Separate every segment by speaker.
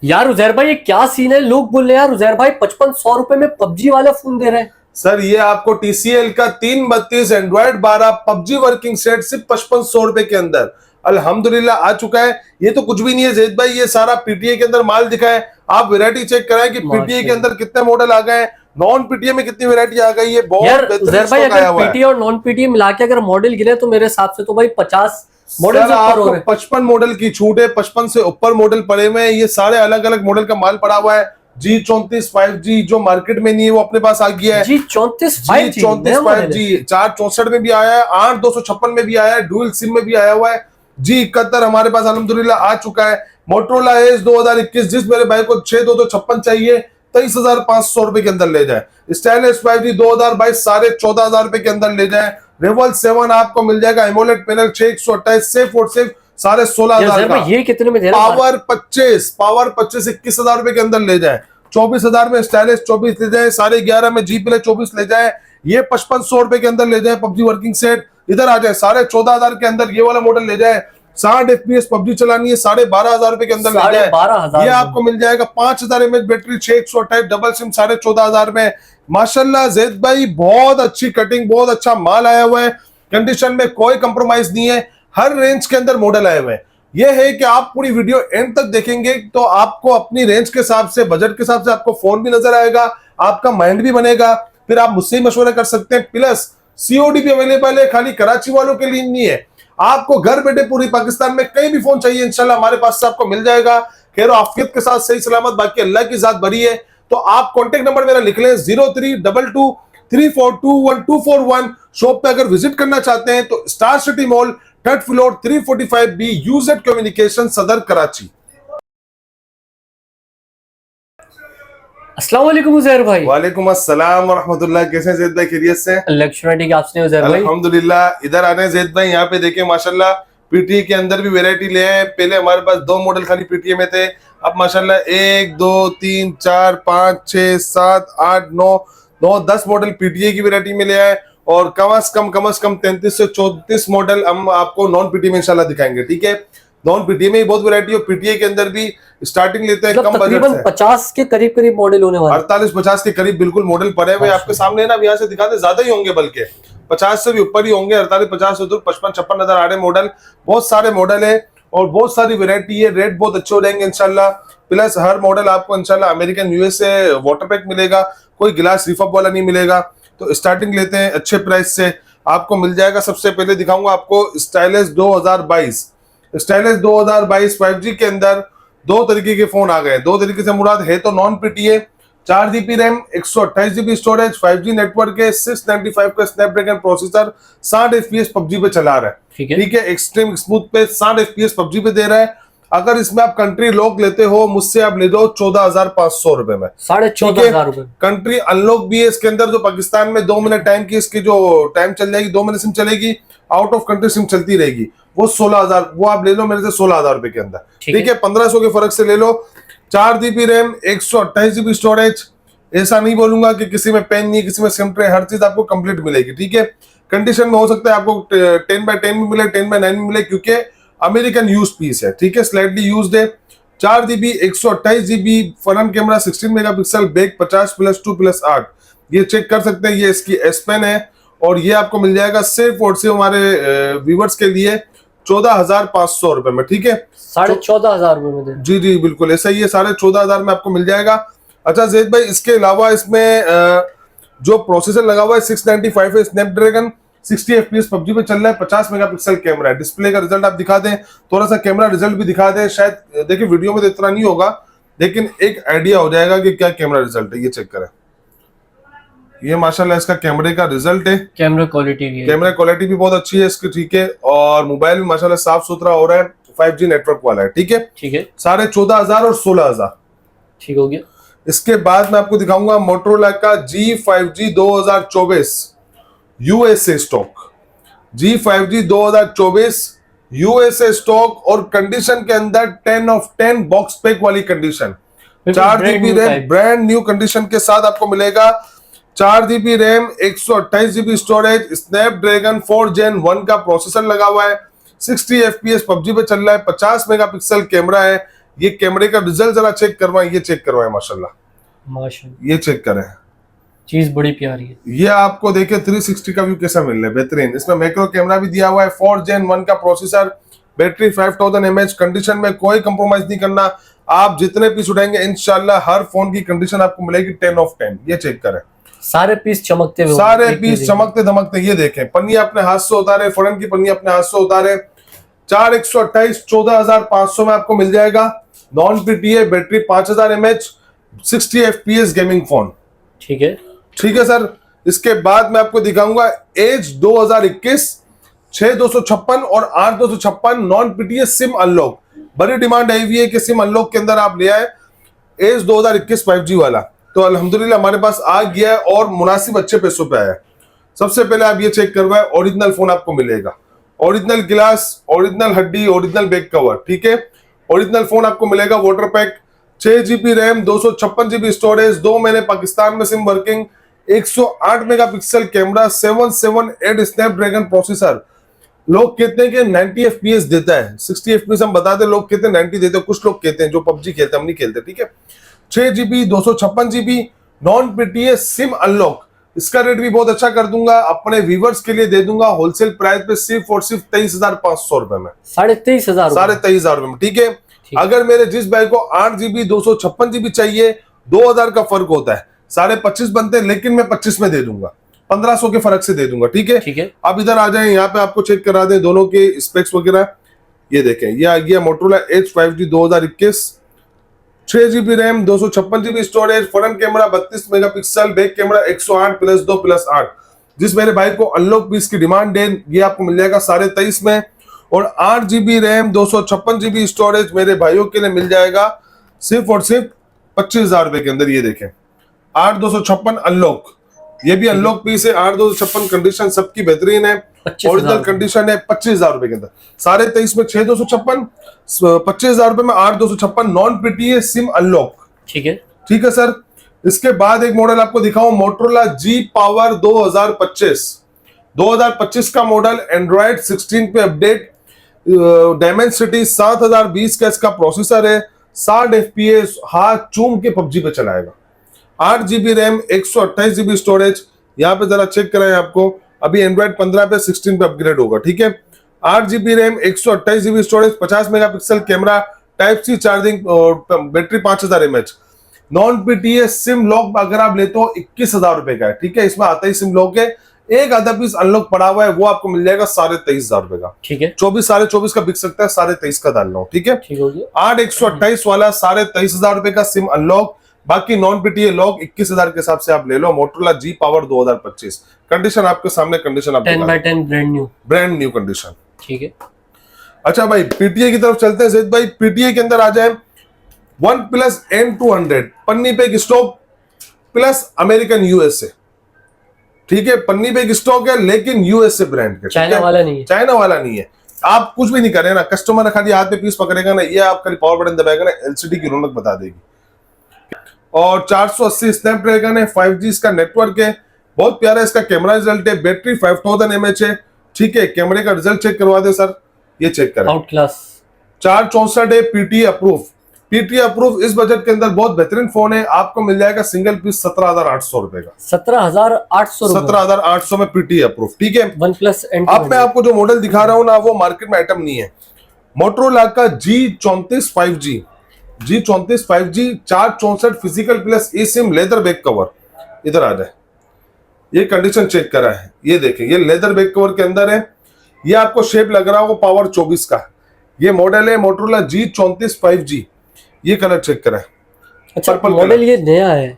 Speaker 1: यार उजैर भाई, ये क्या सीन है? लोग बोल रहे हैं यार उजैर भाई 5500 रुपए में पबजी वाला फोन दे रहे हैं।
Speaker 2: सर ये आपको TCL का 332 एंड्रॉइड 12 पबजी वर्किंग सेट सिर्फ 5500 रुपए के अंदर अल्हम्दुलिल्लाह आ चुका है। ये तो कुछ भी नहीं है जैद भाई, ये सारा PTA के अंदर माल दिखा है। आप वैरायटी चेक कराएं कि PTA के अंदर कितने मॉडल आ गए हैं, नॉन PTA में कितनी वैरायटी आ गई है। बहुत बेहतरीन स्टॉक आया हुआ है।
Speaker 1: PTA और नॉन PTA मिला के अगर मॉडल गिने तो मेरे हिसाब से तो भाई 50 मॉडल से ऊपर हो रहे हैं।
Speaker 2: 55 मॉडल की छूट है, 55 से ऊपर मॉडल पड़े हुए हैं। ये सारे अलग अलग मॉडल का माल पड़ा हुआ है। G34 5G जो मार्केट में नहीं है वो अपने पास आ गया है।
Speaker 1: G34
Speaker 2: 5G 464 में भी आया है, 8256 में भी आया है, डुअल सिम में भी आया हुआ है। G71 हमारे पास अल्हम्दुलिल्लाह आ चुका है। मोटरोला एज 2021 जिस मेरे भाई को 6256 चाहिए 23,500 रुपए के अंदर ले जाए। स्टाइलिश 5G 2022 साढ़े 14,000 रुपए के अंदर ले जाए। रेवल 7 आपको मिल जाएगा एमोलेड पैनल 628 सिर्फ और सिर्फ साढ़े 16,000 का।
Speaker 1: ये कितने में दे रहा है?
Speaker 2: पावर 25 21,000 रुपए के अंदर ले जाए। 24,000 में स्टाइलिश 24 ले जाए, 11.5 में G प्ले 24 ले जाए। ये 5500 रुपए के अंदर ले जाए पबजी वर्किंग सेट। इधर आ जाए 14,500 के अंदर ये वाला मॉडल ले जाए। 60 FPS पबजी चलानी है 12,500 रुपए के अंदर ले जाए। ये आपको मिल जाएगा 5000 mAh बैटरी 628 डबल सिम 14,500 में। माशाल्लाह जैद भाई बहुत अच्छी कटिंग, बहुत अच्छा माल आया हुआ है। कंडीशन में कोई कंप्रोमाइज नहीं है, हर रेंज के अंदर मॉडल आए हुए हैं। यह है कि आप पूरी वीडियो एंड तक देखेंगे तो आपको अपनी रेंज के हिसाब से, बजट के हिसाब से आपको फोन भी नजर आएगा, आपका माइंड भी बनेगा। फिर आप मुझसे ही मशवरा कर सकते हैं। प्लस COD भी अवेलेबल है, खाली कराची वालों के लिए नहीं है। आपको घर बैठे पूरी पाकिस्तान में कहीं भी फोन चाहिए इंशाल्लाह हमारे पास से आपको मिल जाएगा, खैर आफियत के साथ, सही सलामत। बाकी अल्लाह की जात बरी है। तो आप कॉन्टेक्ट नंबर मेरा लिख लें 03223421 शॉप पे अगर विजिट करना चाहते हैं तो star city mall, 3rd floor, 345B, UZ communication, सदर, कराची।
Speaker 1: अस्सलाम वालेकुम उजैर भाई।
Speaker 2: वालेकुम अस्सलाम व रहमतुल्लाह। कैसे हैं ज़ैद भाई, खैरियत से?
Speaker 1: आपने उजैर भाई?
Speaker 2: अल्हम्दुलिल्लाह। इधर आने ज़ैद भाई, यहाँ पे देखें माशाल्लाह PTA के अंदर भी वैरायटी ले आए। पहले हमारे पास 2 मॉडल खाली PTA में थे, अब माशाल्लाह 1 2 3 4 5 6 7 8 9 10 मॉडल PTA की वैरायटी में ले आए। और कम से कम 33 से 34 मॉडल हम आपको नॉन PTA में इंशाल्लाह दिखाएंगे। ठीक है, नॉन PTA में ही बहुत वैरायटी है, PTA के अंदर भी स्टार्टिंग लेते हैं कम बजट से।
Speaker 1: 50 के करीब मॉडल होने वाले,
Speaker 2: 48-50 के करीब बिल्कुल मॉडल पड़े हुए आपके सामने ना। यहाँ से दिखाते ज्यादा ही होंगे, बल्कि 50 से भी ऊपर ही होंगे। 48-50 से 55-56 नजर आ रहे मॉडल। बहुत सारे मॉडल है और बहुत सारी वैरायटी है, रेट बहुत अच्छे हो जाएंगे इंशाल्लाह। प्लस हर मॉडल आपको इंशाल्लाह अमेरिकन USA वाटर पैक मिलेगा, कोई गिलास रिफअप वाला नहीं मिलेगा। तो स्टार्टिंग लेते हैं अच्छे प्राइस से, आपको मिल जाएगा। सबसे पहले दिखाऊंगा आपको स्टाइलिश 2022। स्टाइलिश 2022 5G के अंदर 2 तरीके के फोन आ गए। 2 तरीके से मुराद है तो non PTA, 4GB RAM, 128GB storage, 5G network है, 695 का स्नैपड्रैगन प्रोसेसर, 60 FPS पबजी पे चला रहा है। ठीक है, एक्सट्रीम स्मूथ पे 60 FPS पबजी पे दे रहा है। अगर इसमें आप कंट्री लॉक लेते हो मुझसे, आप ले दो 14,500 रुपए में,
Speaker 1: 14,500 रुपए।
Speaker 2: कंट्री अनलॉक भी है इसके अंदर, जो पाकिस्तान में 2 मिनट टाइम की इसकी जो टाइम चल जाएगी, 2 मिनट सिम चलेगी, आउट ऑफ कंट्री सिम चलती रहेगी, वो 16,000, वो आप ले लो मेरे से 16,000 रुपए के अंदर। ठीक है, 1500 के फर्क से ले लो। 4GB RAM, 128GB storage. ऐसा नहीं बोलूंगा कि किसी में पेन नहीं, किसी में सिम ट्रे, हर चीज आपको कंप्लीट मिलेगी। ठीक है, कंडीशन में हो सकता है आपको 10x10 में मिले, 10x9 में मिले, क्योंकि अमेरिकन यूज पीस है। ठीक है, स्लाइटली यूज्ड है। 4GB 128GB front camera, 16 megapixel, back 50+2+8। ये चेक कर सकते हैं, ये इसकी S Pen है। और ये आपको मिल जाएगा सिर्फ और सिर्फ हमारे व्यूवर्स के लिए 14,500 रुपए में। ठीक है,
Speaker 1: 14,500 रुपए में दे।
Speaker 2: जी बिल्कुल ऐसा ही है, 14,500 में आपको मिल जाएगा। अच्छा ज़ैद भाई, इसके अलावा इसमें जो प्रोसेसर लगा हुआ है 695 है, स्नैपड्रैगन, 60 FPS पबजी पे चल रहा है, 50 मेगापिक्सल कैमरा है। डिस्प्ले का रिजल्ट आप दिखा दें, थोड़ा सा कैमरा रिजल्ट भी दिखा दें। शायद देखिए वीडियो में तो इतना नहीं होगा, लेकिन एक आइडिया हो जाएगा कि क्या कैमरा रिजल्ट है। ये चेक करें, ये माशाल्लाह इसका कैमरे का रिजल्ट है।
Speaker 1: कैमरा क्वालिटी
Speaker 2: भी बहुत अच्छी है इसकी। ठीक है, और मोबाइल भी माशाल्लाह साफ सुथरा हो रहा है, 5G नेटवर्क वाला है। ठीक है, 14,500 और 16,000।
Speaker 1: ठीक हो गया।
Speaker 2: इसके बाद मैं आपको दिखाऊंगा मोटरोला का G5G 2024 USA stock. G5G 2024 USA stock और कंडीशन के अंदर 10 of 10 बॉक्स पैक वाली condition. 4GB RAM brand new condition के साथ आपको मिलेगा। 4GB RAM, 128GB storage, Snapdragon 4 Gen 1 का प्रोसेसर लगा हुआ है, 60 FPS पबजी पे चल रहा है, 50 मेगापिक्सल कैमरा है। ये कैमरे का रिजल्ट जरा चेक करवाएं, ये चेक करवाएं माशाल्लाह,
Speaker 1: माशाल्लाह
Speaker 2: ये चेक करें,
Speaker 1: चीज बड़ी प्यारी है।
Speaker 2: ये आपको देखिए 360 का व्यू कैसा मिल रहा है, बेहतरीन। इसमें मैक्रो कैमरा भी दिया हुआ है, 4 Gen 1 का प्रोसेसर, बैटरी 5000 mAh, कंडीशन में कोई कंप्रोमाइज नहीं करना। आप जितने पीस उठाएंगे इंशाल्लाह हर फोन की कंडीशन आपको मिलेगी 10 of 10। ये चेक करें,
Speaker 1: सारे पीस चमकते हुए,
Speaker 2: सारे पीस चमकते धमकते। ये देखें, पन्नी अपने हाथ से उतारे, फ्रंट की पन्नी अपने हाथ से उतारे, 4128 14,500 में आपको मिल जाएगा। Non PTA, battery 5000 mAh, 60 FPS gaming phone.
Speaker 1: ठीक है,
Speaker 2: ठीक है सर। इसके बाद मैं आपको दिखाऊंगा एज 2021 6256 और 8256 नॉन पीटीए सिम अनलॉक। बड़ी डिमांड आई हुई है कि सिम अनलॉक के अंदर आप ले आए एज 2021 5G वाला, तो अल्हम्दुलिल्लाह हमारे पास आ गया है और मुनासिब अच्छे पैसों पे आया है। सबसे पहले आप ये चेक करवाए, ओरिजिनल फोन आपको मिलेगा, ओरिजिनल गिलास, ओरिजिनल हड्डी, ओरिजिनल बैक कवर। ठीक है, ओरिजिनल फोन आपको मिलेगा, water pack, 6GB RAM, 256GB storage, 2 महीने पाकिस्तान में SIM working, 108 megapixel camera, 778 Snapdragon processor. लोग कहते हैं कि 90 FPS देता है, 60 FPS हम बता दें, लोग कहते हैं 90 देते हैं, कुछ लोग कहते हैं जो PUBG खेलते हैं, हम नहीं खेलते। ठीक है, 6GB 256GB non PTA SIM unlock. इसका रेट भी बहुत अच्छा कर दूंगा, अपने व्यूवर्स के लिए दे दूंगा होलसेल प्राइस पे सिर्फ और सिर्फ 23,500 रुपए में,
Speaker 1: 23,500
Speaker 2: 23,500 रुपए में। ठीक है, अगर मेरे जिस भाई को 8GB 256GB चाहिए, 2000 का फर्क होता है, 25.5 बनते हैं, लेकिन मैं 25 में दे दूंगा, 1500 के फर्क से दे दूंगा। ठीक है,
Speaker 1: ठीक है।
Speaker 2: अब इधर आ जाए, यहाँ पे आपको चेक करा दें दोनों के स्पेक्स वगैरह। ये देखें, ये आ गया Motorola edge 5G 2021, 6GB RAM, 256GB storage, front camera 32 megapixel, back camera 108+2+8। जिस मेरे भाई को अनलॉक पीस की डिमांड है, ये आपको मिल जाएगा 23,500 में, और 8GB रैम, 256GB स्टोरेज मेरे भाइयों के लिए मिल जाएगा सिर्फ और सिर्फ 25,000 रुपए के अंदर। ये देखें, 8,256 अनलॉक, ये भी अनलॉक पीस है, 8,256, कंडीशन सबकी बेहतरीन है, ओरिजिनल कंडीशन है, 25,000 रुपए के अंदर। 23,500 में 6,256, 25,000 रुपए में 8,256 नॉन पीटीए सिम अनलॉक।
Speaker 1: ठीक है,
Speaker 2: ठीक है सर। इसके बाद एक मॉडल आपको दिखाऊं, मोटोरोला जी पावर 2025 का मॉडल, एंड्रॉइड 16 पे अपडेट, डायमेंसिटी 7020 का इसका प्रोसेसर है, 60 FPS हाथ चूम के PUBG पे चलाएगा, 8GB रैम, 128GB स्टोरेज। यहाँ पे जरा चेक कराएं, आपको अभी एंड्रॉइड 15 पे 16 पे अपग्रेड होगा। ठीक है, 8GB RAM, 128GB storage, 50 megapixel camera, type C charging और battery 5000 mAh। Non PTA SIM lock अगर आप लेते हो 21,000 रुपए का है। ठीक है, इसमें आता ही सिम लॉक है, एक आधा पीस अनलॉक पड़ा हुआ है, वो आपको मिल जाएगा 23,500 रुपए का।
Speaker 1: ठीक है,
Speaker 2: 24-24.5 का बिक सकता है, 23,500 का डाल रहा हूँ। ठीक है,
Speaker 1: ठीक हो गया।
Speaker 2: 8/128 वाला 23,500 रुपए का सिम अनलॉक, बाकी नॉन पीटीए लॉक 21,000 के हिसाब से आप ले लो। मोटोरोला जी पावर 2025, कंडीशन आपके सामने, कंडीशन आप
Speaker 1: 10/10
Speaker 2: ब्रांड न्यू कंडीशन।
Speaker 1: ठीक है,
Speaker 2: अच्छा भाई, पीटीए की तरफ चलते हैं। जैद भाई, पीटीए के अंदर आ जाए, OnePlus N200 पन्नी पे एक स्टॉक प्लस अमेरिकन यूएसए। ठीक है, पन्नी पे एक स्टॉक है, लेकिन यूएसए ब्रांड का,
Speaker 1: चाइना वाला नहीं है,
Speaker 2: चाइना वाला नहीं है। आप कुछ भी नहीं करें ना, कस्टमर खाली हाथ में पीस पकड़ेगा ना, ये आप खाली पावर बटन दबाएगा ना, एलसीडी की रौनक बता देगी। और 480 स्नैपड्रैगन है, 5G इसका नेटवर्क है, बहुत प्यारा इसका कैमरा रिजल्ट है, बैटरी 5000 mAh है। ठीक है, कैमरे का रिजल्ट चेक करवा दे सर, ये चेक करें,
Speaker 1: आउट क्लास,
Speaker 2: 464 है, पीटीए अप्रूव। पीटीए अप्रूव इस बजट के अंदर बहुत बेहतरीन फोन है, आपको मिल जाएगा सिंगल पीस 17,800 रुपए का,
Speaker 1: 17,800
Speaker 2: 17,800 में पीटीए अप्रूव। ठीक है,
Speaker 1: OnePlus N200।
Speaker 2: अब मैं आपको जो मॉडल दिखा रहा हूं ना, वो मार्केट में आइटम नहीं है। मोटोरोला का G34 5G, G34 5G 464 physical plus E SIM leather back cover. इधर आ जाए, ये कंडीशन चेक करा है, ये देखें, ये लेदर बैक कवर के अंदर है, ये आपको शेप लग रहा होगा पावर 24 का। ये मॉडल है मोटोरोला G34 5G, ये कलर चेक करा है।
Speaker 1: अच्छा, मॉडल ये नया है,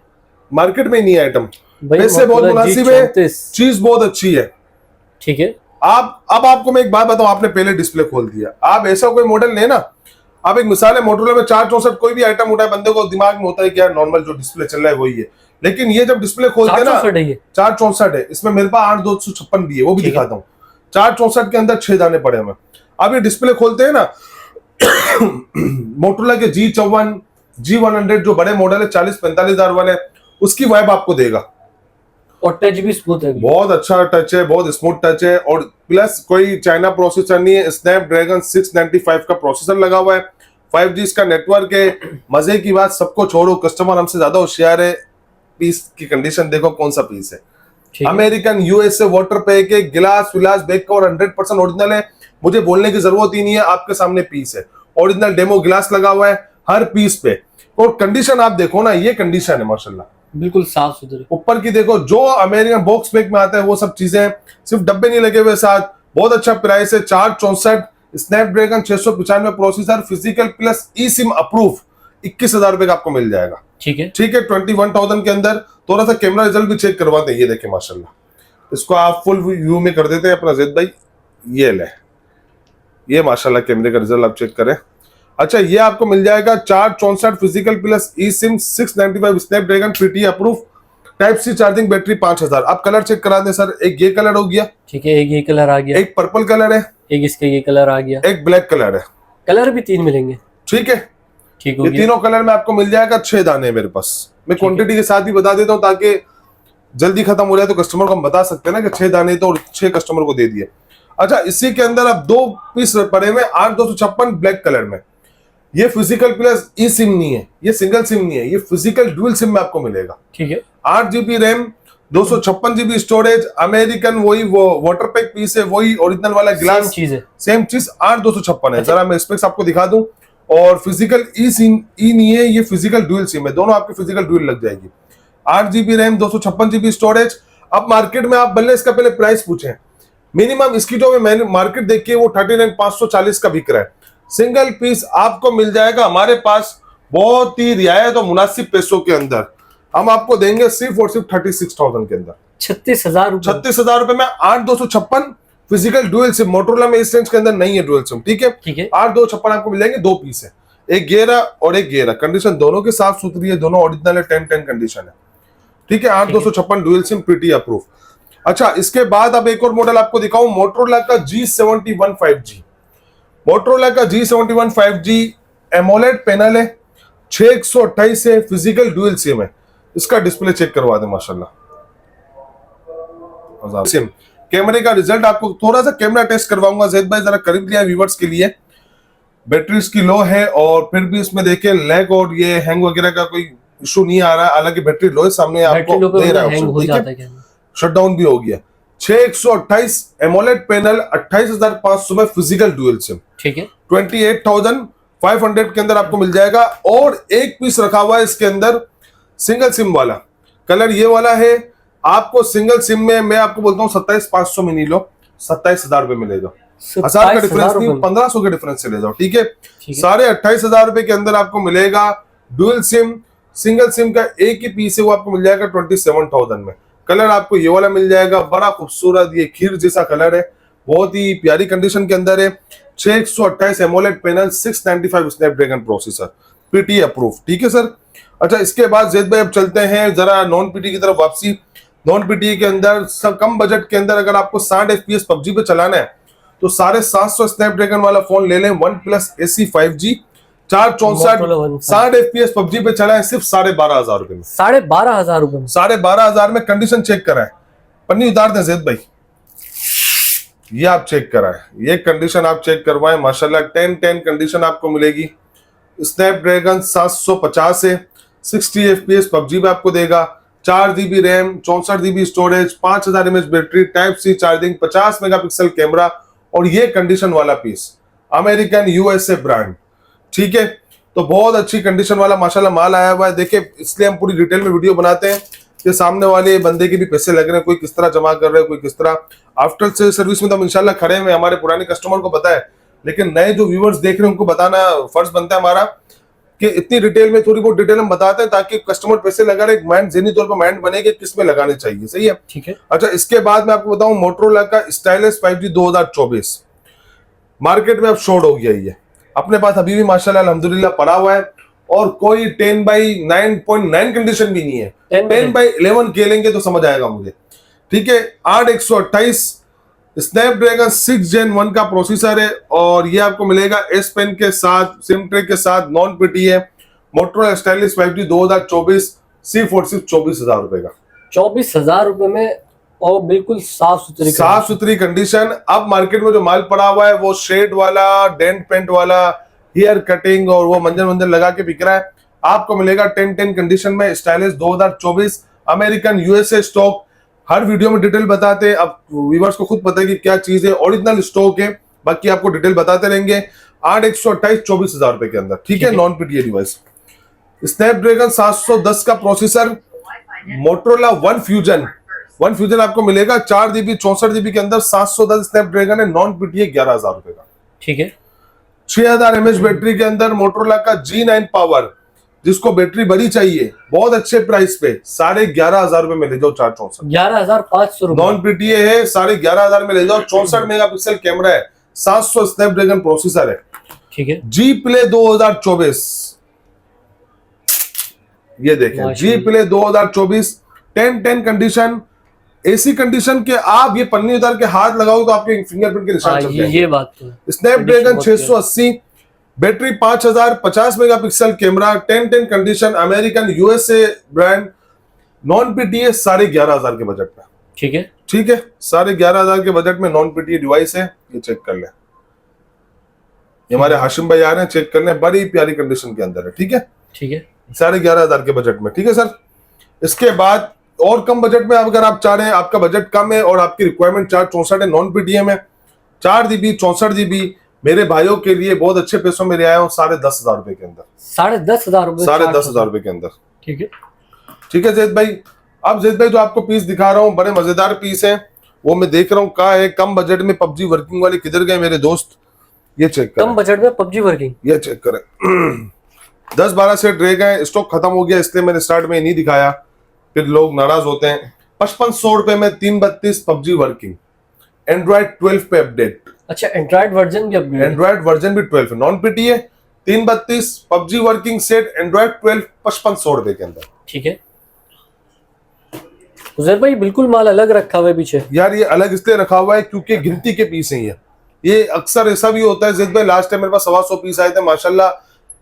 Speaker 2: मार्केट में नहीं है आइटम,
Speaker 1: भाई
Speaker 2: पैसे बहुत मुनासिब है,
Speaker 1: G34
Speaker 2: चीज बहुत अच्छी है।
Speaker 1: ठीक है,
Speaker 2: अब आपको मैं एक बात बताऊं, आपने पहले डिस्प्ले खोल दिया, आप ऐसा कोई मॉडल लेना, आप एक मिसाल है, मोटोरोला में 464 कोई भी आइटम उठाए, बंदे को दिमाग में होता है कि यार नॉर्मल जो डिस्प्ले चल रहा है वही है, लेकिन ये जब डिस्प्ले खोलते हैं ना, 464 है, इसमें मेरे पास 8,256 भी है, वो भी दिखाता हूँ। 464 के अंदर 6 दाने पड़े हुए। अब ये डिस्प्ले खोलते हैं ना, मोटोरोला के G54, G100 जो बड़े मॉडल है 40-45 हजार वाले, उसकी वाइब आपको देगा,
Speaker 1: और टच भी स्मूथ है,
Speaker 2: बहुत अच्छा टच है, बहुत स्मूथ टच है, और प्लस कोई चाइना प्रोसेसर नहीं है, स्नैपड्रैगन 695 का प्रोसेसर लगा हुआ है, 5G इसका नेटवर्क है। मजे की बात सबको छोड़ो, कस्टमर हमसे ज्यादा होशियार है। पीस की कंडीशन देखो कौन सा पीस है,
Speaker 1: ठीक है।
Speaker 2: अमेरिकन यूएसए वाटर पैक है, गिलास विलास बैक कवर 100% ओरिजिनल है, मुझे बोलने की जरूरत ही नहीं है, आपके सामने पीस है, ओरिजिनल डेमो गिलास लगा हुआ है हर पीस पे। और कंडीशन आप देखो ना, ये कंडीशन है माशाल्लाह,
Speaker 1: बिल्कुल साफ सुथरी।
Speaker 2: ऊपर की देखो, जो अमेरिकन बॉक्स पैक में आता है वो सब चीजें, सिर्फ डब्बे नहीं लगे हुए साथ। बहुत अच्छा प्राइस है, 464 Snapdragon 695 processor, physical plus E SIM approve, 21,000 रुपए का आपको मिल जाएगा।
Speaker 1: ठीक है,
Speaker 2: ठीक है, 21,000 के अंदर। थोड़ा सा कैमरा रिजल्ट भी चेक करवाते हैं, ये देखें माशाल्लाह, इसको आप फुल व्यू में कर देते हैं अपना ज़ैद भाई, ये ले, ये माशाल्लाह कैमरे का रिजल्ट आप चेक करें। अच्छा, ये आपको मिल जाएगा 464 physical plus E SIM 695 Snapdragon PT approve, type C charging, battery 5000। आप कलर चेक करा दें सर, एक ये कलर हो गया,
Speaker 1: ठीक है, एक ये कलर आ गया,
Speaker 2: एक पर्पल कलर है,
Speaker 1: एक इसका ये कलर आ गया,
Speaker 2: एक ब्लैक कलर है।
Speaker 1: कलर भी 3 मिलेंगे।
Speaker 2: ठीक है,
Speaker 1: ठीक हो
Speaker 2: ये
Speaker 1: गया।
Speaker 2: तीनों कलर में आपको मिल जाएगा। 6 दाने मेरे पास, मैं क्वांटिटी के साथ भी बता देता हूँ ताकि जल्दी खत्म हो जाए, तो कस्टमर को हम बता सकते हैं ना कि 6 दाने तो 6 कस्टमर को दे दिए। अच्छा, इसी के अंदर अब 2 पीस पड़े हुए 8256 ब्लैक कलर में। ये फिजिकल प्लस ई सिम नहीं है, ये सिंगल सिम नहीं है, ये फिजिकल डुअल सिम में आपको मिलेगा।
Speaker 1: ठीक है,
Speaker 2: 8GB RAM, 256GB storage, American वही वो वाटर पैक पीस है, वही ओरिजिनल वाला गिलास,
Speaker 1: सेम चीज है।
Speaker 2: सेम चीज 8256 है। जरा मैं स्पेक्स आपको दिखा दूं, और फिजिकल ई सिम ई नहीं है, ये फिजिकल डुअल सिम है, दोनों आपके फिजिकल डुअल लग जाएगी। 8GB RAM, 256GB storage. अब मार्केट में आप बल्ले इसका पहले प्राइस पूछें, मिनिमम इसकी जो मैंने मार्केट देखी है वो 39,540 का बिक रहा है। सिंगल पीस आपको मिल जाएगा हमारे पास बहुत ही रियायत और मुनासिब पैसों के अंदर, हम आपको देंगे सिर्फ और सिर्फ 36,000 के अंदर,
Speaker 1: 36,000 रुपए।
Speaker 2: 36,000 रुपए में 8,256 फिजिकल डुअल सिम। मोटरोला में इस रेंज के अंदर नहीं है डुअल सिम। ठीक है,
Speaker 1: ठीक है,
Speaker 2: 8,256 आपको मिल जाएंगे, 2 पीस है, एक गेरा और एक गेरा। कंडीशन दोनों की साफ सुथरी है, दोनों ओरिजिनल है, 10-10 कंडीशन है। ठीक है, 8,256 डुअल सिम पीटी अप्रूव। अच्छा, इसके बाद अब एक और मॉडल आपको दिखाऊं, मोटरोला का G71 5G। मोटरोला का G71 5G एमोलेड पैनल है, 6128 है, फिजिकल डुअल सिम है। इसका डिस्प्ले चेक करवा दें माशाल्लाह। सिम कैमरे का रिजल्ट आपको थोड़ा सा कैमरा टेस्ट करवाऊंगा ज़ैद भाई, जरा करीब लिया व्यूअर्स के लिए। बैटरी इसकी लो है और फिर भी इसमें देखिए लैग और ये हैंग वगैरह का कोई इशू नहीं आ रहा है, हालांकि बैटरी लो है, सामने आपको दे रहा है ऑप्शन। शटडाउन भी हो गया। 6128 एमोलेड पैनल, 28,500 में फिजिकल डुअल सिम।
Speaker 1: ठीक है,
Speaker 2: 28,500 के अंदर आपको मिल जाएगा। और एक पीस रखा हुआ है इसके अंदर सिंगल सिम वाला, कलर ये वाला है। आपको सिंगल सिम में मैं आपको बोलता हूँ 27,500 में नहीं लो, 27,000 रुपए में ले जाओ। 1,000 का डिफरेंस नहीं, 1,500 के डिफरेंस से ले जाओ। ठीक है, 28,500 रुपए के अंदर आपको मिलेगा डुअल सिम। सिंगल सिम का एक ही पीस है, वो आपको मिल जाएगा 27,000 में। कलर आपको ये वाला मिल जाएगा, बड़ा खूबसूरत, ये खीर जैसा कलर है, बहुत ही प्यारी कंडीशन के अंदर है। 6128 AMOLED panel, 695 Snapdragon processor, PT approve. ठीक है सर। अच्छा, इसके बाद ज़ैद भाई अब चलते हैं जरा नॉन पीटी की तरफ वापसी। नॉन पीटी के अंदर कम बजट के अंदर अगर आपको 60 FPS पबजी पे चलाना है तो 750 स्नैपड्रैगन वाला फोन ले लें, OnePlus AC 5G, 464 60 FPS PUBG पे चला है सिर्फ 12,500 रुपए में।
Speaker 1: 12,500 रुपए में,
Speaker 2: 12,500 में। कंडीशन चेक कराए, पन्नी उतार दें ज़ैद भाई, ये आप चेक कराएं, ये कंडीशन आप चेक करवाएं माशाल्लाह, 10-10 कंडीशन आपको मिलेगी। स्नैपड्रैगन 750 है, 60 FPS पबजी पे आपको देगा, 4GB RAM, 64GB storage, 5000 mAh battery, type C charging, 50 megapixel camera, और ये कंडीशन वाला पीस अमेरिकन USA ब्रांड। ठीक है, तो बहुत अच्छी कंडीशन वाला माशाल्लाह माल आया हुआ है। देखिए, इसलिए हम पूरी डिटेल में वीडियो बनाते हैं कि सामने वाले बंदे के भी पैसे लग रहे हैं, कोई किस तरह जमा कर रहे हैं, कोई किस तरह। आफ्टर से सर्विस में तो हम इंशाल्लाह खड़े हैं, हमारे पुराने कस्टमर को पता है, लेकिन नए जो व्यूअर्स देख रहे हैं उनको बताना फर्ज बनता है हमारा कि इतनी डिटेल में, थोड़ी बहुत डिटेल हम बताते हैं ताकि कस्टमर पैसे लगा रहे, माइंड ज़हनी तौर पर माइंड बने कि किस में लगाने चाहिए। सही है।
Speaker 1: ठीक है।
Speaker 2: अच्छा, इसके बाद मैं आपको बताऊं मोटरोला का स्टाइलिश 5G 2024 मार्केट में अब शॉर्ट हो गया, ये अपने पास अभी भी माशाल्लाह अल्हम्दुलिल्लाह पड़ा हुआ है, और कोई 10/9.9 कंडीशन भी नहीं है। 10/11 खेलेंगे तो समझ आएगा मुझे। ठीक है, 8/128 स्नैपड्रैगन 6 Gen 1 का प्रोसेसर है, और ये आपको मिलेगा S Pen के साथ, सिम ट्रे के साथ, नॉन पीटी है। मोटरोला स्टाइलिश 5G 2024 सिर्फ और सिर्फ 24,000 रुपए का,
Speaker 1: 24,000 रुपए में, और बिल्कुल साफ सुथरी
Speaker 2: कंडीशन। अब मार्केट में जो माल पड़ा हुआ है वो शेड वाला, डेंट पेंट वाला, हेयर कटिंग और वो मंजन मंजन लगा के बिक रहा है। आपको मिलेगा 10-10 कंडीशन में, स्टाइलिश 2024 अमेरिकन यूएसए स्टॉक। हर वीडियो में डिटेल बताते हैं, अब व्यूअर्स को खुद पता है कि क्या चीज है, ओरिजिनल स्टॉक है, बाकी आपको डिटेल बताते रहेंगे। 8/128 24,000 रुपए के अंदर, ठीक है, नॉन पीटीए डिवाइस। स्नैपड्रैगन 710 का प्रोसेसर, मोटरोला वन फ्यूजन आपको मिलेगा 4 GB 64 GB के अंदर, 710 स्नैपड्रैगन है, नॉन पीटीए 11,000 रुपए का,
Speaker 1: ठीक है।
Speaker 2: 6000 mAh बैटरी के अंदर मोटरोला का G9 पावर, जिसको बैटरी बड़ी चाहिए, बहुत अच्छे प्राइस पे 11,500 रुपए में ले जाओ। 464
Speaker 1: 11,500 रुपए,
Speaker 2: नॉन पीटीए है, 11,500 में ले जाओ। 64 मेगापिक्सल कैमरा है, 700 स्नैपड्रैगन प्रोसेसर है,
Speaker 1: ठीक है।
Speaker 2: जी प्ले 2024, ये देखें जी प्ले 2024 10-10 कंडीशन, एसी कंडीशन के। आप ये पन्नी उतार के हाथ लगाओ तो आपके फिंगरप्रिंट के निशान चल जाएंगे।
Speaker 1: ये बात तो है।
Speaker 2: Snapdragon 680, battery 5000, 50 megapixel camera, 10-10 condition, American USA brand, non PTA 11,500 के बजट में,
Speaker 1: ठीक है।
Speaker 2: ठीक है, 11,500 के बजट में नॉन पीटीए डिवाइस है। ये चेक कर ले, ये हमारे हाशिम भाई आ रहे हैं, चेक कर ले, बड़ी प्यारी कंडीशन के अंदर है, ठीक है,
Speaker 1: ठीक है।
Speaker 2: 11,500 के बजट में, ठीक है सर। इसके बाद और कम बजट में अगर आप चाह रहे हैं, आपका बजट कम है और आपकी रिक्वायरमेंट 464 है, नॉन पीटीए में 4 GB 64 GB, मेरे भाइयों के लिए बहुत अच्छे पैसों में ले आया हूँ 10,500 रुपए के अंदर,
Speaker 1: 10,500 रुपए,
Speaker 2: 10,500 रुपए के अंदर,
Speaker 1: ठीक है।
Speaker 2: ठीक है जैद भाई। अब जैद भाई जो आपको पीस दिखा रहा हूँ, बड़े मजेदार पीस है, वो मैं देख रहा हूँ कहाँ है। कम बजट में पबजी वर्किंग वाले किधर गए मेरे दोस्त, ये चेक करें।
Speaker 1: कम बजट में पबजी वर्किंग,
Speaker 2: ये चेक करें। 10-12 सेट रह गए, स्टॉक खत्म हो गया, इसलिए मैंने स्टार्ट में नहीं दिखाया, फिर लोग नाराज होते हैं। 5500 रुपए में 332 पबजी वर्किंग, एंड्रॉइड 12 पे अपडेट।
Speaker 1: अच्छा, एंड्रॉइड वर्जन भी अपग्रेड,
Speaker 2: एंड्रॉइड वर्जन भी 12 है, non PTA 332 PUBG working set, Android 12 5500 रुपए के अंदर,
Speaker 1: ठीक है। उजैर भाई बिल्कुल माल अलग रखा हुआ है पीछे।
Speaker 2: यार ये अलग इसलिए रखा हुआ है क्योंकि गिनती के पीस हैं ये अक्सर ऐसा भी होता है। जिद भाई लास्ट टाइम मेरे पास 125 पीस आए थे माशाल्लाह,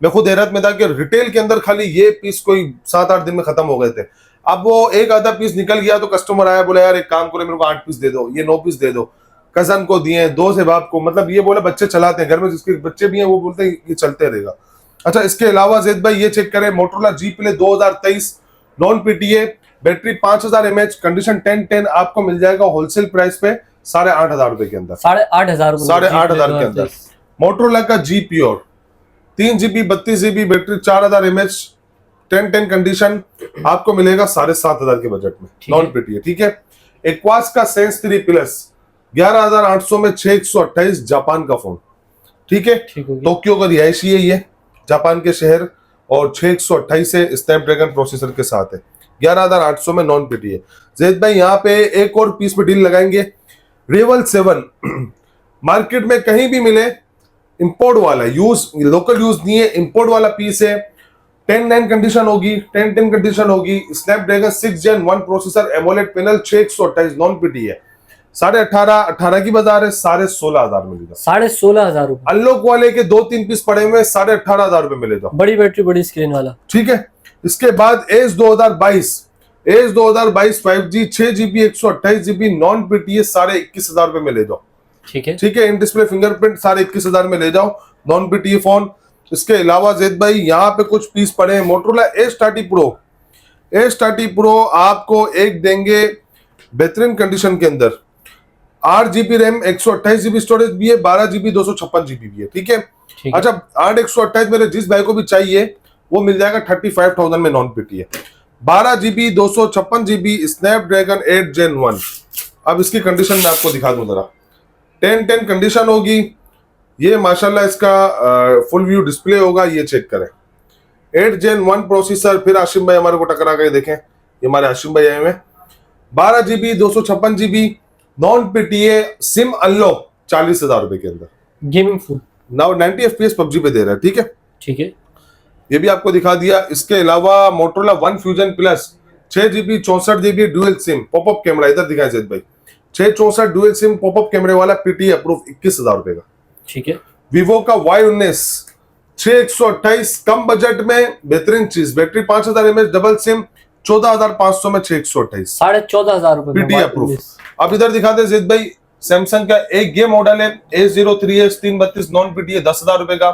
Speaker 2: मैं खुद हैरत में था कि रिटेल के अंदर खाली ये पीस कोई 7-8 दिन में खत्म हो गए थे। अब वो एक आधा पीस निकल गया तो कस्टमर आया, बोला यार एक काम करो मेरे को 8 पीस दे दो, ये 9 पीस दे दो, कजन को दिए, दोस्त है बाप को, मतलब ये बोला बच्चे चलाते हैं घर में, जिसके बच्चे भी हैं वो बोलते हैं ये चलते रहेगा। अच्छा, इसके अलावा जैद भाई ये चेक करें, Motorola G play 2023 non PTA, battery 5000 mAh, condition 10-10, आपको मिल जाएगा होलसेल प्राइस पे 8,500 रुपए के अंदर,
Speaker 1: 8,500
Speaker 2: 8,500 के अंदर। मोटरोला का G pure 3 GB 32 GB battery, 4000 mAh, 10-10 condition, आपको मिलेगा 7,500 के बजट में, नॉन पीटीए, ठीक है। एक्वास का सेंस 3 प्लस 11,800 में 628, जापान का फोन, ठीक है, टोक्यो का रिहायशी है ये, जापान के शहर, और 628 है, स्नैपड्रैगन प्रोसेसर के साथ है, 11,800 में नॉन पीटीए। जैद भाई यहाँ पे एक और पीस में डील लगाएंगे, रेवल 7 मार्केट में कहीं भी मिले, इंपोर्ट वाला, यूज लोकल यूज नहीं है, इंपोर्ट वाला पीस है, 10-9 कंडीशन होगी, 10-10 कंडीशन होगी, Snapdragon 6 Gen 1 processor, AMOLED panel, 628, non PTA, 18,500 की बाजार है, 16,500 मिलेगा,
Speaker 1: 16,500 रुपए।
Speaker 2: अनलॉक वाले के 2-3 पीस पड़े हुए 18,500 रुपए मिलेगा, बड़ी
Speaker 1: बैटरी बड़ी स्क्रीन वाला,
Speaker 2: ठीक है। इसके बाद edge 2022 5G 6 GB 128 GB non PTA, 21,500 रुपए में ले जाओ, ठीक है, ठीक है। इन डिस्प्ले फिंगरप्रिंट 21,500 में ले जाओ, नॉन पीटीए फोन। इसके अलावा जैद भाई यहाँ पे कुछ पीस पड़े हैं, मोटरोला S30 Pro आपको एक देंगे बेहतरीन कंडीशन के अंदर, 8 GB रैम, 128 GB स्टोरेज भी है, 12 GB 256 GB भी है, ठीक है। अच्छा, 8/128 मेरे जिस भाई को भी चाहिए वो मिल जाएगा 35,000 में, non PTA, 12 GB 256 GB, Snapdragon 8 Gen 1। अब इसकी कंडीशन मैं आपको दिखा दूं जरा, 10-10 कंडीशन होगी, ये माशाल्लाह इसका फुल व्यू डिस्प्ले होगा, ये चेक करें, 8 Gen 1 प्रोसेसर। फिर आशिम भाई हमारे को टकरा के देखें, ये हमारे आशिम भाई आए हुए, 12 GB 256 GB non PTA, SIM unlock 40,000 रुपए के अंदर, gaming phone, now 90 FPS PUBG पे दे रहा है, ठीक है, ठीक है, ये भी आपको दिखा दिया। इसके अलावा Motorola one fusion plus 6 GB 64 GB dual SIM, popup camera, इधर दिखाएं जैद भाई, 664 डुअल सिम पॉपअप कैमरे वाला, पीटीए अप्रूव, 21,000 रुपए का, ठीक है। वीवो का Y19 6/128 कम बजट में बेहतरीन चीज, बैटरी 5000 mAh, डबल सिम, 14,500 में 6/128, 14,500 रुपए पीटीए अप्रूव। अब इधर दिखाते हैं जैद भाई, सैमसंग का एक ये मॉडल है A03s 332 नॉन पीटीए, 10,000 रुपए का।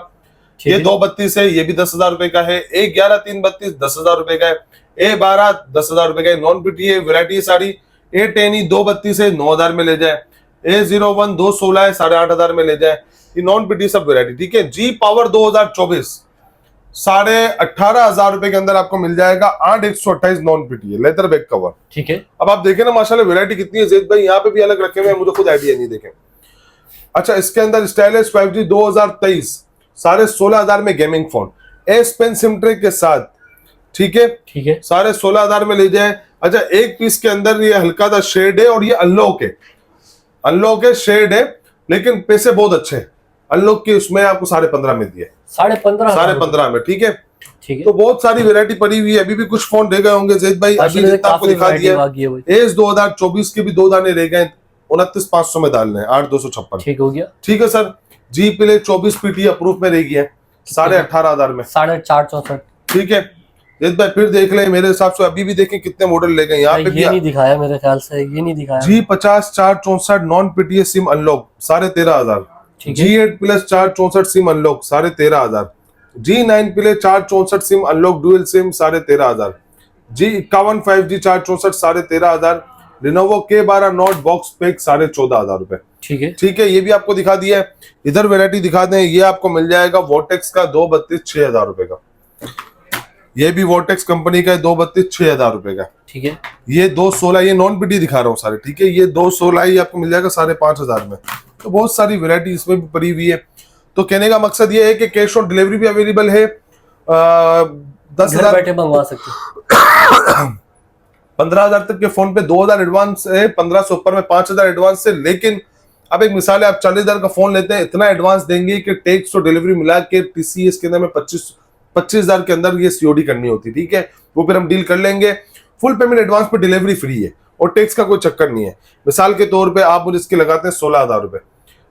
Speaker 2: ये 232 है, ये भी 10,000 रुपए का है। A11-332 10,000 रुपए का है। A12 10,000 रुपए का है, नॉन पीटी है, वैरायटी साड़ी। A10 232 है, 9,000 में ले जाए। A01 216 है, 8,500 में ले जाए। ये नॉन पीटी सब वैरायटी, ठीक है। जी पावर 2024 18,500 रुपए के अंदर आपको मिल जाएगा। 8128 नॉन पीटी है, लेदर बैक कवर,
Speaker 1: ठीक है।
Speaker 2: अब आप देखें ना माशाल्लाह वैरायटी कितनी है ज़ैद भाई, यहाँ पे भी अलग रखे हुए हैं, मुझे खुद आइडिया नहीं। देखें, अच्छा इसके अंदर स्टाइलिश 5G 2023 16,000 में gaming phone, S pen SIM tray के साथ, ठीक है,
Speaker 1: ठीक है।
Speaker 2: 16,500 में ले जाए। अच्छा एक पीस के अंदर ये हल्का सा शेड है और ये अनलॉक है, अनलॉक है, शेड है, लेकिन पैसे बहुत अच्छे हैं। अनलॉक की उसमें आपको 15.5 में दिए, 15.5 में, ठीक है।
Speaker 1: ठीक है,
Speaker 2: तो बहुत सारी वैरायटी पड़ी हुई है, अभी भी कुछ फोन रह गए होंगे ज़ैद भाई, अभी जितना आपको दिखा दिया। एस 2024 के भी 2 दाने रह गए, 29,500 में डालने हैं, 8,256, ठीक
Speaker 1: हो गया।
Speaker 2: ठीक है सर। जी प्ले 24 पीटी अप्रूव में रह गई है, 18,500 में,
Speaker 1: 464,
Speaker 2: ठीक है। ज़ैद भाई फिर देख लें, मेरे हिसाब से अभी भी देखें कितने मॉडल ले गए यहाँ पे,
Speaker 1: ये नहीं दिखाया मेरे ख्याल से, ये नहीं दिखाया।
Speaker 2: G50 464 non PTA SIM unlock 13,500, G8 plus 464 SIM unlock 13,500, G9 plus 464 SIM unlock dual SIM 13,500, G51 5G 464 13,500, Lenovo K12 note box pack 14,500 रुपए, ठीक है, ठीक है। ये भी आपको दिखा दिया है। इधर वैरायटी दिखा दें, ये आपको मिल जाएगा वोटेक्स का 232 6,000 रुपए का, ये भी वोटेक्स कंपनी का है, 232 6,000 रुपए का, ठीक है। ये 216, ये नॉन पीटी दिखा रहा हूँ सारे, ठीक है। ये 216 ही आपको मिल जाएगा 5,500 में। तो बहुत सारी वैरायटी इसमें भी पड़ी हुई है। तो कहने का मकसद ये है कि कैश ऑन डिलीवरी भी अवेलेबल है, 10,000 बैठे मंगवा सकते 15,000 तक के फोन पे 2,000 एडवांस है, 1500 ऊपर में 5,000 एडवांस है। लेकिन अब एक मिसाल है, आप 40,000 का फोन लेते हैं, इतना एडवांस देंगे कि टैक्स और डिलीवरी मिला के TCS के अंदर में 25,000 के अंदर ये COD करनी होती, ठीक है। वो फिर हम डील कर लेंगे। फुल पेमेंट एडवांस पे डिलीवरी फ्री है और टैक्स का कोई चक्कर नहीं है। मिसाल के तौर पे आप मुझे इसके लगाते हैं 16,000 रुपए,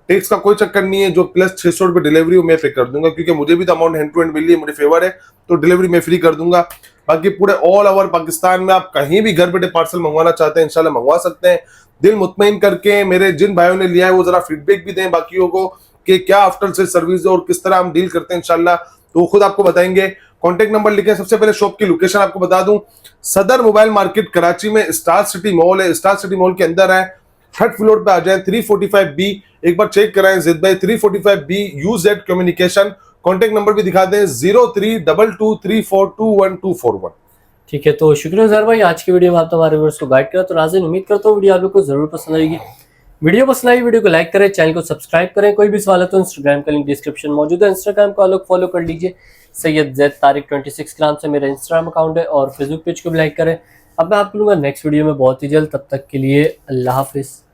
Speaker 2: टैक्स का कोई चक्कर नहीं है। जो प्लस 600 रुपए डिलीवरी मैं पे कर दूंगा, क्योंकि मुझे भी तो अमाउंट हैंड टू हैंड मिली है, मुझे फेवर है, तो डिलीवरी मैं फ्री कर दूंगा। बाकी पूरे ऑल ओवर पाकिस्तान में आप कहीं भी घर बैठे पार्सल मंगवाना चाहते हैं, इंशाल्लाह मंगवा सकते हैं। दिल मुतमईन करके मेरे जिन भाइयों ने लिया है वो जरा फीडबैक भी दें बाकियों को कि क्या आफ्टर सेल सर्विस है और किस तरह हम डील करते हैं, इंशाल्लाह तो वो खुद आपको बताएंगे। कॉन्टेक्ट नंबर लिखें। सबसे पहले शॉप की लोकेशन आपको बता दूं, सदर मोबाइल मार्केट कराची में स्टार सिटी मॉल है, स्टार सिटी मॉल के अंदर है, 3rd फ्लोर पे आ जाएं, 345B, एक बार चेक कराएं ज़ैद भाई, 345B UZ communication. Contact number भी दिखा दें 0322342141।
Speaker 1: ठीक है, तो शुक्रिया ज़हर भाई, आज की वीडियो में आप हमारे व्यूअर्स को गाइड करा। तो नाज़रीन उम्मीद करता हूँ वीडियो आप लोग को जरूर पसंद आएगी। वीडियो पसंद आई वीडियो को लाइक करें, चैनल को सब्सक्राइब करें। कोई भी सवाल है तो इंस्टाग्राम का लिंक डिस्क्रिप्शन मौजूद है, इंस्टाग्राम को लोग फॉलो कर लीजिए। सैयद ज़ैद तारिक 26 के नाम से मेरा इंस्टाग्राम अकाउंट है, और फेसबुक पेज को भी लाइक करें। अब मैं आप लोगों का नेक्स्ट वीडियो में बहुत ही जल्द, तब तक के लिए अल्लाह हाफिज़।